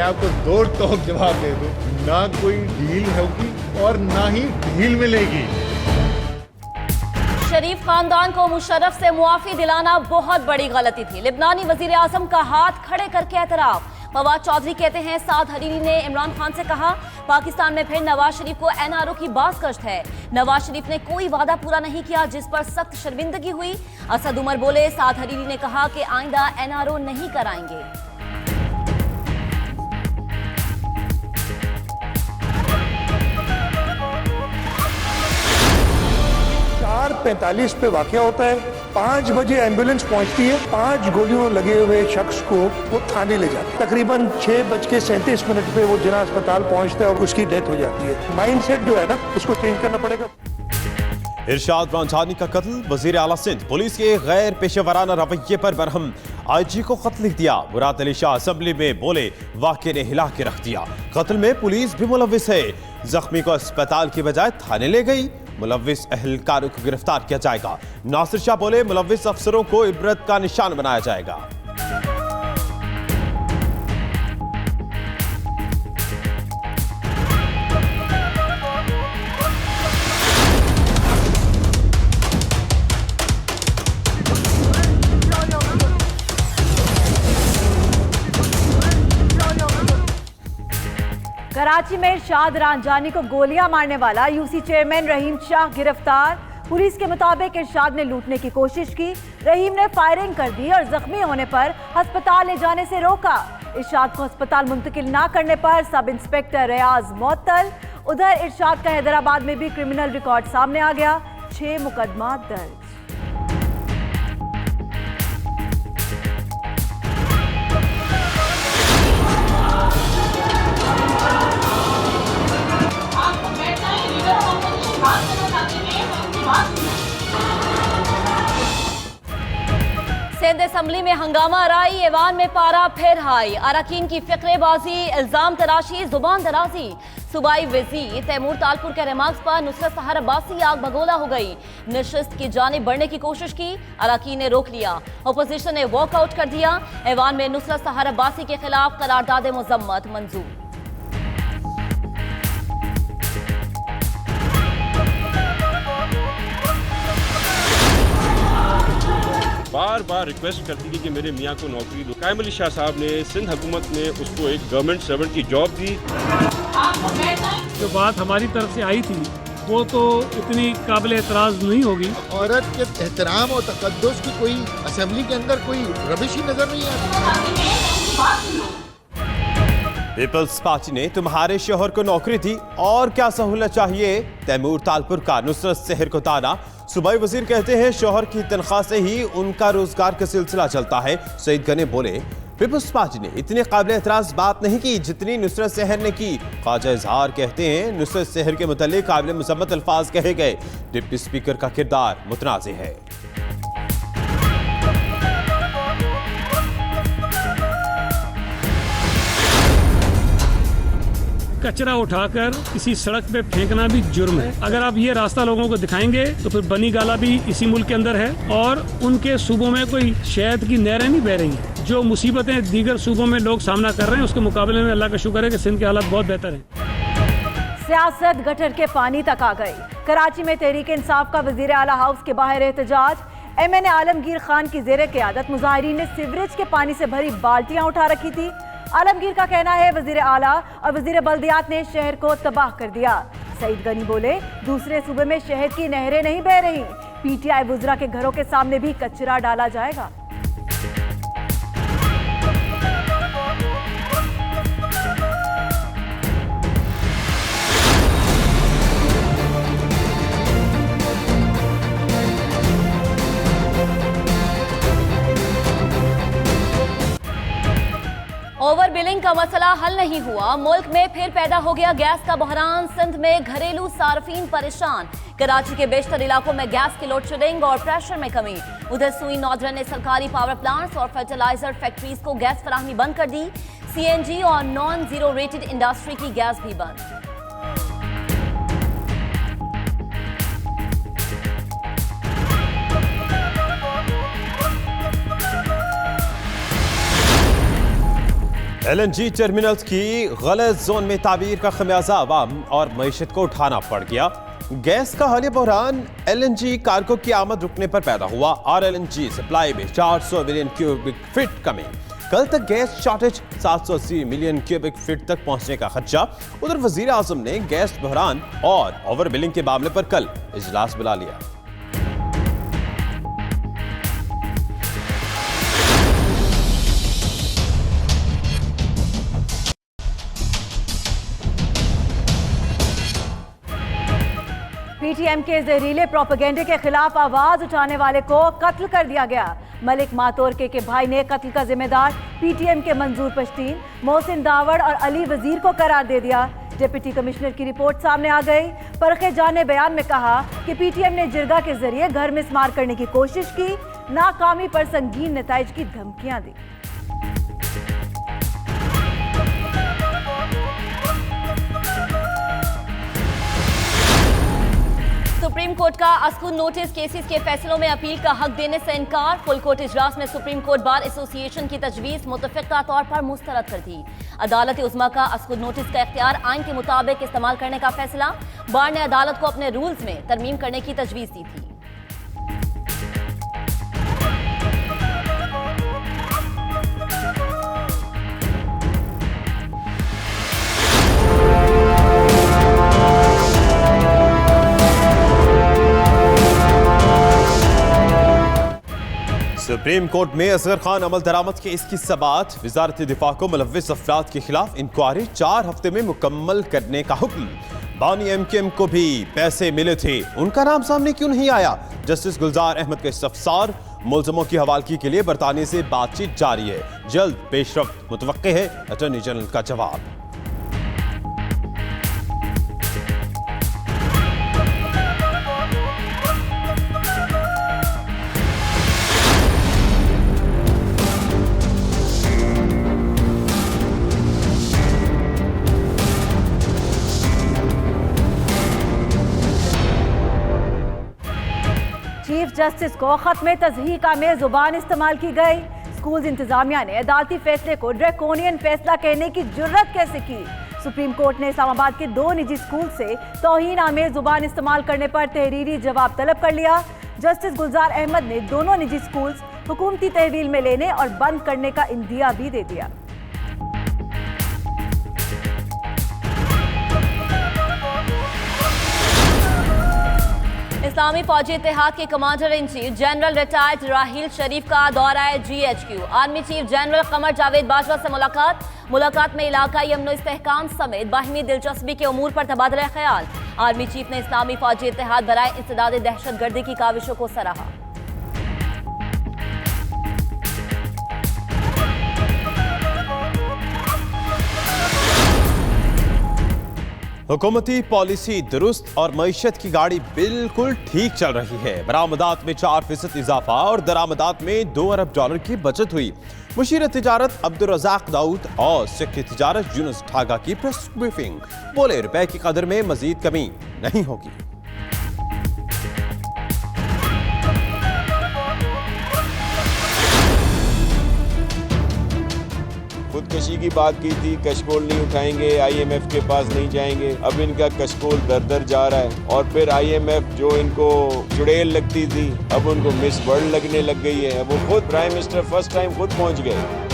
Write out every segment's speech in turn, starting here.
आपको दो टोक जवाब दे दूं, ना कोई डील होगी और ना ही ढील मिलेगी। शरीफ खानदान को मुशर्रफ से मुआफी दिलाना बहुत बड़ी गलती थी। लिबनानी वजीर आजम का हाथ खड़े करके एतराफ। फवाद चौधरी कहते हैं साद हरीरी ने इमरान खान से कहा पाकिस्तान में फिर नवाज शरीफ को एनआरओ की बाज़गश्त है। नवाज शरीफ ने कोई वादा पूरा नहीं किया जिस पर सख्त शर्मिंदगी हुई। असद उमर बोले साद हरीरी ने कहा कि आइंदा एनआरओ नहीं कराएंगे। 4:45 पे वाकया होता है, 5 बजे एम्बुलेंस पहुंचती है, 5 गोलियों लगे हुए शख्स को वो थाने ले जाते हैं। तकरीबन 6:37 पे वो जिला अस्पताल पहुंचता है और उसकी डेथ हो जाती है। माइंडसेट जो है ना, उसको चेंज करना पड़ेगा। इरशाद रांझानी का कत्ल, वजीर आला सिंध पुलिस के गैर पेशेवराना रवैये पर बरहम। आईजी को खत लिख दिया। मुराद अली शाह असेंबली में बोले वाक़े ने हिला के रख दिया। कत्ल में पुलिस भी मुलव्विस है। जख्मी को अस्पताल की बजाय थाने ले गई। मुलव्विस अहलकारों को गिरफ्तार किया जाएगा। नासिर शाह बोले मुलव्विस अफसरों को इबरत का निशान बनाया जाएगा। कराची में इरशाद रांझानी को गोलियां मारने वाला यूसी चेयरमैन रहीम शाह गिरफ्तार। पुलिस के मुताबिक इरशाद ने लूटने की कोशिश की। रहीम ने फायरिंग कर दी और जख्मी होने पर अस्पताल ले जाने से रोका। इरशाद को अस्पताल मुंतकिल ना करने पर सब इंस्पेक्टर रियाज मुअत्तल। उधर इरशाद का हैदराबाद में भी क्रिमिनल रिकॉर्ड सामने आ गया, 6 मुकदमा दर्ज। सिंध असेंबली में हंगामा राई, ऐवान में पारा फिर हाई। अरकान की फिक्रेबाजी, इल्जाम तराशी, जुबान दराजी। सूबाई वज़ीर तैमूर तालपुर के रिमार्क्स पर नुसरत सहर अब्बासी आग बगोला हो गई। नशिस्त की जानिब बढ़ने की कोशिश की, अरकान ने रोक लिया। अपोजिशन ने वॉकआउट कर दिया। ऐवान में नुसरत सहर अब्बासी के खिलाफ करारदाद मुजम्मत मंजूर। बार बार रिक्वेस्ट करती थी कि मेरे मियाँ को नौकरी दो। कायम अली शाह साहब ने, सिंध हुकूमत ने उसको एक गवर्नमेंट सर्वेंट की जॉब दी। जो बात हमारी तरफ से आई थी वो तो इतनी काबिल एतराज़ नहीं होगी। औरत के एहतराम और तकद्दुस की कोई असेंबली के अंदर कोई रविश ही नजर नहीं आती। पीपल्स पार्टी ने तुम्हारे शोहर को नौकरी दी और क्या सहूलत चाहिए। तैमूर तालपुर का नुसरत सहर को ताना। सूबाई वजीर कहते हैं शोहर की तनख्वाह से ही उनका रोजगार का सिलसिला चलता है। सईद गनी बोले पीपल्स पार्टी ने इतनी काबिल एतराज बात नहीं की जितनी नुसरत सहर ने की। ख्वाजा इजहार कहते हैं नुसरत सहर के मुतालिक काबिल मुसम्मत अल्फाज कहे गए। डिप्टी स्पीकर का किरदार मुतनाज़ है। कचरा उठाकर किसी सड़क पे फेंकना भी जुर्म है। अगर आप ये रास्ता लोगों को दिखाएंगे तो फिर बनी गाला भी इसी मुल्क के अंदर है और उनके सूबों में कोई शहद की नहरें नहीं बह रही हैं। जो मुसीबतें दीगर सूबों में लोग सामना कर रहे हैं उसके मुकाबले में अल्लाह का शुक्र है कि सिंध के हालात बहुत बेहतर हैं। सियासत गटर के पानी तक आ गई। कराची में तहरीक इंसाफ का वजीर आला हाउस के बाहर एहतजाज। MNA आलमगीर खान की जेर क़यादत मुजाहिरीन ने सीवरेज के पानी से भरी बाल्टियां उठा रखी थी। आलमगीर का कहना है वजीर आला और वजीर बल्दियात ने शहर को तबाह कर दिया। सईद गनी बोले दूसरे सूबे में शहद की नहरें नहीं बह रही। PTI वुज़रा के घरों के सामने भी कचरा डाला जाएगा। ओवर बिलिंग का मसला हल नहीं हुआ। मुल्क में फिर पैदा हो गया गैस का बहरान। सिंध में घरेलू सार्फिन परेशान। कराची के बेशतर इलाकों में गैस की लोड शेडिंग और प्रेशर में कमी। उधर सुई नॉर्दर्न ने सरकारी पावर प्लांट्स और फर्टिलाइजर फैक्ट्रीज को गैस फराहमी बंद कर दी। CNG और नॉन जीरो रेटेड इंडस्ट्री की गैस भी बंद। LNG टर्मिनल्स की गलत जोन में ताबीर का खमियाजा आवाम और मईशत को उठाना पड़ गया। गैस का हालिया बहरान LNG कार्गो की आमद रुकने पर पैदा हुआ और LNG सप्लाई में 400 मिलियन क्यूबिक फीट कमी। कल तक gas shortage 780 million cubic feet तक पहुंचने का खदशा। उधर वजीर आजम ने गैस बहरान और ओवर बिलिंग के मामले पर कल इजलास बुला लिया। PTM के जहरीले प्रोपेगेंडे के खिलाफ आवाज उठाने वाले को कत्ल कर दिया गया। मलिक मातोरके के भाई ने कत्ल का जिम्मेदार PTM के मंजूर पश्तीन, मोहसिन दावड़ और अली वजीर को करार दे दिया। डिप्टी कमिश्नर की रिपोर्ट सामने आ गई। परखे जान ने बयान में कहा कि PTM ने जिरगा के जरिए घर में स्मार करने की कोशिश की, नाकामी पर संगीन नताइज की धमकियां दी। सुप्रीम कोर्ट का अस्कुन नोटिस केसेस के फैसलों में अपील का हक देने से इनकार। फुल कोर्ट इजलास में सुप्रीम कोर्ट बार एसोसिएशन की तजवीज मुतफिका तौर पर मुस्तरद कर दी। अदालत उज़्मा का अस्कुन नोटिस का इख्तियार आइन के मुताबिक इस्तेमाल करने का फैसला। बार ने अदालत को अपने रूल्स में तरमीम करने की तजवीज दी थी। सुप्रीम कोर्ट में असगर खान अमल दरामद के इसकी सबात। वजारत दिफा को मुलव्विस अफराद के खिलाफ इंक्वायरी 4 हफ्ते में मुकम्मल करने का हुक्म। बानी MKM को भी पैसे मिले थे, उनका नाम सामने क्यों नहीं आया? जस्टिस गुलजार अहमद का इस्तफसार। मुलजमों की हवालगी के लिए बरतानिया से बातचीत जारी है, जल्द पेशरफ्त मुतवक्के है। अटॉर्नी जनरल का जवाब। चीफ जस्टिस को खत्म तज़हीक़ा में जुबान इस्तेमाल की गई। स्कूल इंतजामिया ने अदालती फैसले को ड्रैकोनियन फैसला कहने की जुर्रत कैसे की? सुप्रीम कोर्ट ने इस्लामाबाद के 2 निजी स्कूल से तौहीन आमेज जुबान इस्तेमाल करने पर तहरीरी जवाब तलब कर लिया। जस्टिस गुलजार अहमद ने दोनों निजी स्कूल हुकूमती तहवील में लेने और बंद करने का इंदिया भी दे दिया। इस्लामी फौजी इत्तेहाद के commander in chief general retired Raheel Sharif का दौरा है GHQ। Army chief general Qamar Javed Bajwa से मुलाकात में इलाकाई अमन इस्तेहकाम समेत बाहिमी दिलचस्पी के उमूर पर तबादला ख्याल। आर्मी चीफ ने इस्लामी फौजी इत्तेहाद बराए इंसदाद दहशतगर्दी की काविशों को सराहा। हुकूमती पॉलिसी दुरुस्त और मईशत की गाड़ी बिल्कुल ठीक चल रही है। बरामदात में 4% इजाफा और दरामदात में $2 अरब की बचत हुई। मुशीर तिजारत अब्दुल रज़ाक दाऊद और सेक्रेटरी तिजारत यूनुस ठागा की प्रेस ब्रीफिंग। बोले रुपए की कदर में मजीद कमी नहीं होगी। खुदकशी की बात की थी, कशकोल नहीं उठाएंगे, IMF के पास नहीं जाएंगे। अब इनका कशकोल दर दर जा रहा है और फिर IMF जो इनको चुड़ैल लगती थी अब उनको मिस वर्ल्ड लगने लग गई है। वो खुद प्राइम मिनिस्टर फर्स्ट टाइम खुद पहुंच गए।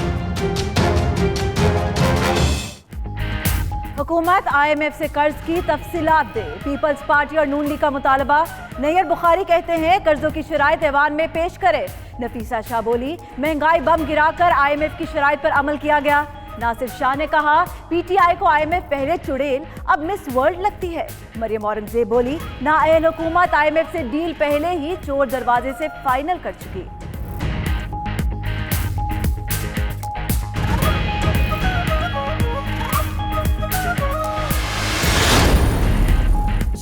हुकूमत IMF से कर्ज की तफसीलात दे। पीपल्स पार्टी और नून लीग का मुतालबा। नैयर बुखारी कहते हैं कर्जों की शराइत ऐवान में पेश करे। नफीसा शाह बोली महंगाई बम गिराकर IMF की शराइत पर अमल किया गया। नासिर शाह ने कहा PTI को IMF पहले चुड़ैल अब मिस वर्ल्ड लगती है। मरियम औरंगजेब बोली नाअहल हुकूमत IMF से डील पहले ही चोर दरवाजे से फाइनल कर चुकी।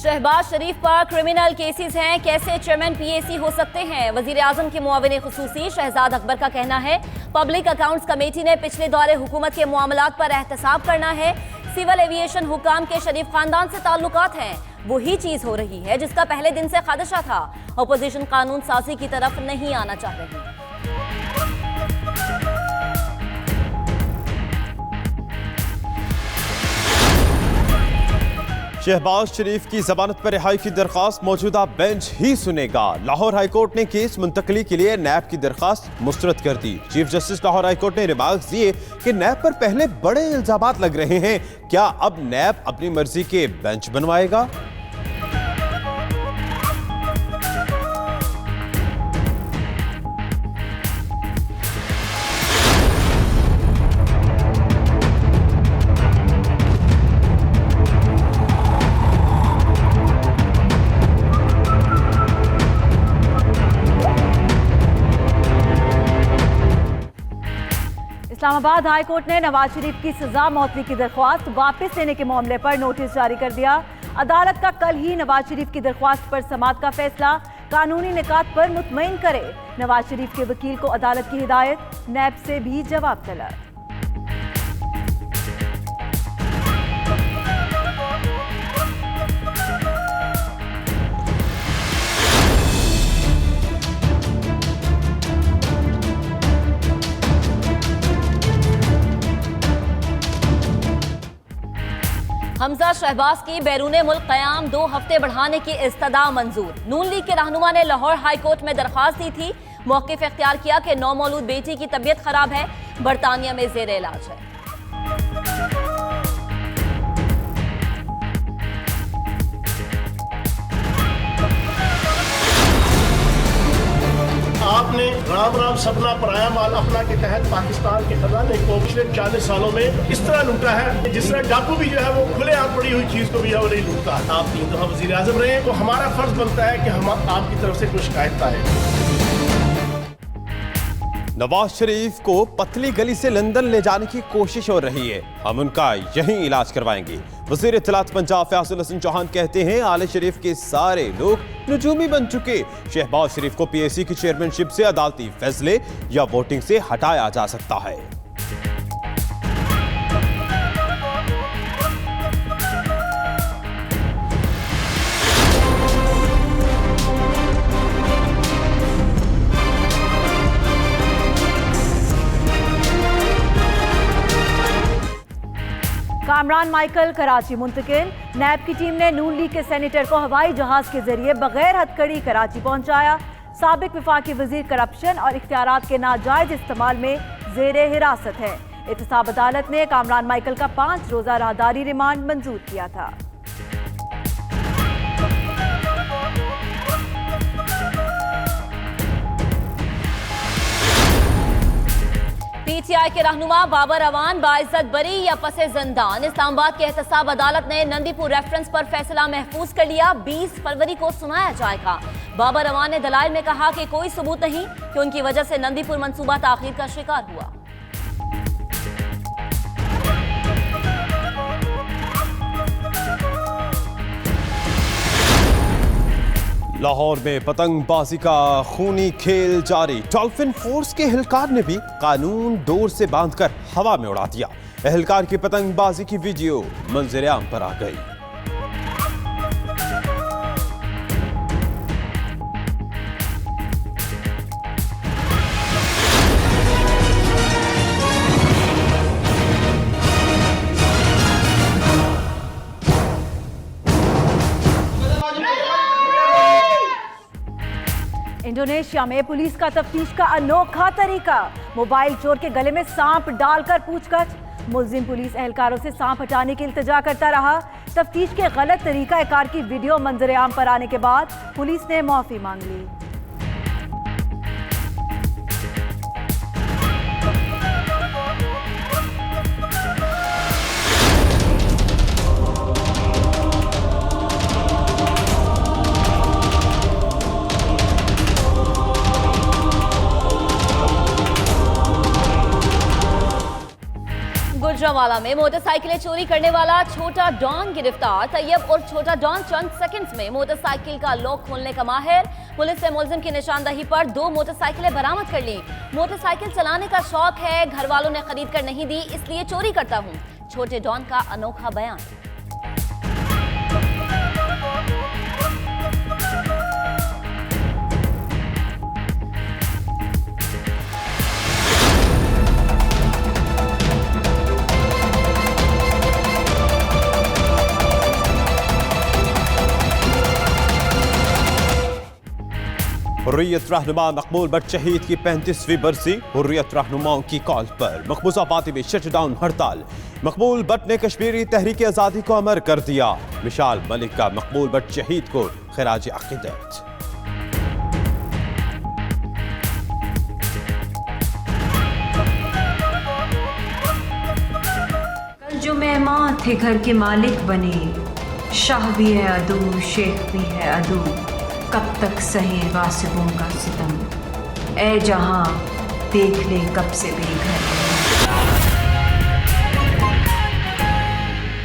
शहबाज शरीफ पर क्रिमिनल केसेस हैं, कैसे चेयरमैन PAC हो सकते हैं? वजीर आजम के मुआविन खुसूसी शहजाद अकबर का कहना है पब्लिक अकाउंट्स कमेटी ने पिछले दौरे हुकूमत के मामलात पर एहतसाब करना है। सिविल एविएशन हुकाम के शरीफ खानदान से ताल्लुकात हैं, वही चीज हो रही है जिसका पहले दिन से खदशा था। अपोजिशन कानून साजी की तरफ नहीं आना चाह रही। शहबाज शरीफ की जमानत पर रिहाई की दरखास्त मौजूदा बेंच ही सुनेगा। लाहौर हाईकोर्ट ने केस मुंतकली के लिए नैब की दरखास्त मुस्तरद कर दी। चीफ जस्टिस लाहौर हाईकोर्ट ने रिमार्क्स दिए कि नैब पर पहले बड़े इल्जामात लग रहे हैं, क्या अब नैब अपनी मर्जी के बेंच बनवाएगा? इस्लामाबाद हाई कोर्ट ने नवाज शरीफ की सजा मौतली की दरख्वास्त वापस लेने के मामले पर नोटिस जारी कर दिया। अदालत का कल ही नवाज शरीफ की दरख्वास्त पर समाअत का फैसला कानूनी निकात पर मुतमईन करे। नवाज शरीफ के वकील को अदालत की हिदायत, नैब से भी जवाब तलब। हमजा शहबाज की बैरूने मुल्क क़याम 2 हफ्ते बढ़ाने की इस्तदा मंजूर। नून लीग के रहनुमा ने लाहौर हाई कोर्ट में दरखास्त दी थी। मौक़िफ़ इख्तियार किया कि नौमौलूद बेटी की तबीयत खराब है, बरतानिया में ज़ेर इलाज है। आपने राम राम सपना पराया माल अपना के तहत पाकिस्तान के खजाने को पिछले 40 सालों में इस तरह लूटा है जिस तरह डाकू भी जो है वो खुलेआम पड़ी हुई चीज को भी है वो नहीं लूटता। आप 3 दफा वजीर आजम रहे, तो हमारा फर्ज बनता है कि हम आपकी तरफ से कुछ शिकायत आए। नवाज शरीफ को पतली गली से लंदन ले जाने की कोशिश हो रही है, हम उनका यहीं इलाज करवाएंगे। वज़ीर इत्तलात पंजाब फैसल हसन चौहान कहते हैं आले शरीफ के सारे लोग नजूमी बन चुके। शहबाज शरीफ को पीएसी की चेयरमैनशिप से अदालती फैसले या वोटिंग से हटाया जा सकता है। कामरान माइकल कराची मुंतकिल। नैब की टीम ने नून लीग के सेनेटर को हवाई जहाज के जरिए बगैर हथकड़ी कराची पहुंचाया। साबिक वफाकी वजीर करप्शन और इख्तियारात के नाजायज इस्तेमाल में जेरे हिरासत है। एहतसाब अदालत ने कामरान माइकल का 5 रोजा राहदारी रिमांड मंजूर किया था। पीटीआई के रहनुमा बाबर अवान बाइज्जत बरी या पसे जिंदान। इस्लामाबाद की एहतसाब अदालत ने नंदीपुर रेफरेंस पर फैसला महफूज कर लिया। 20 फरवरी को सुनाया जाएगा। बाबर अवान ने दलाइल में कहा कि कोई सबूत नहीं कि उनकी वजह से नंदीपुर मंसूबा ताखीर का शिकार हुआ। लाहौर में पतंगबाजी का खूनी खेल जारी। डॉल्फिन फोर्स के एहलकार ने भी कानून डोर से बांधकर हवा में उड़ा दिया। एहलकार की पतंगबाजी की वीडियो मंजर आम पर आ गई। इंडोनेशिया में पुलिस का तफ्तीश का अनोखा तरीका। मोबाइल चोर के गले में सांप डालकर पूछताछ। मुलजिम पुलिस एहलकारों से सांप हटाने की इल्तिजा करता रहा। तफ्तीश के गलत तरीकाकार की वीडियो मंजर आम पर आने के बाद पुलिस ने माफी मांग ली। गुजरांवाला में मोटरसाइकिलें चोरी करने वाला छोटा डॉन गिरफ्तार। तैयब और छोटा डॉन चंद सेकंड्स में मोटरसाइकिल का लॉक खोलने का माहिर। पुलिस ने मुलजिम की निशानदही पर 2 मोटरसाइकिलें बरामद कर ली। मोटरसाइकिल चलाने का शौक है, घर वालों ने खरीद कर नहीं दी, इसलिए चोरी करता हूँ। छोटे डॉन का अनोखा बयान। हुर्रियत रहनुमा मकबूल भट्ट शहीद की 35वीं बरसी, हुर्रियत रहनुमाओं की कॉल पर मकबूजा पार्टी में शटडाउन हड़ताल। मकबूल भट्ट ने कश्मीरी तहरीक आज़ादी को अमर कर दिया। मिशाल मलिक का मकबूल भट्ट शहीद को खिराज अकीदत। जो मेहमान थे घर के मालिक बने, शाह भी है अदू, शेख भी है अदू, कब तक सहे वासिबों का सितम, ए जहां देख ले कब से बेघर।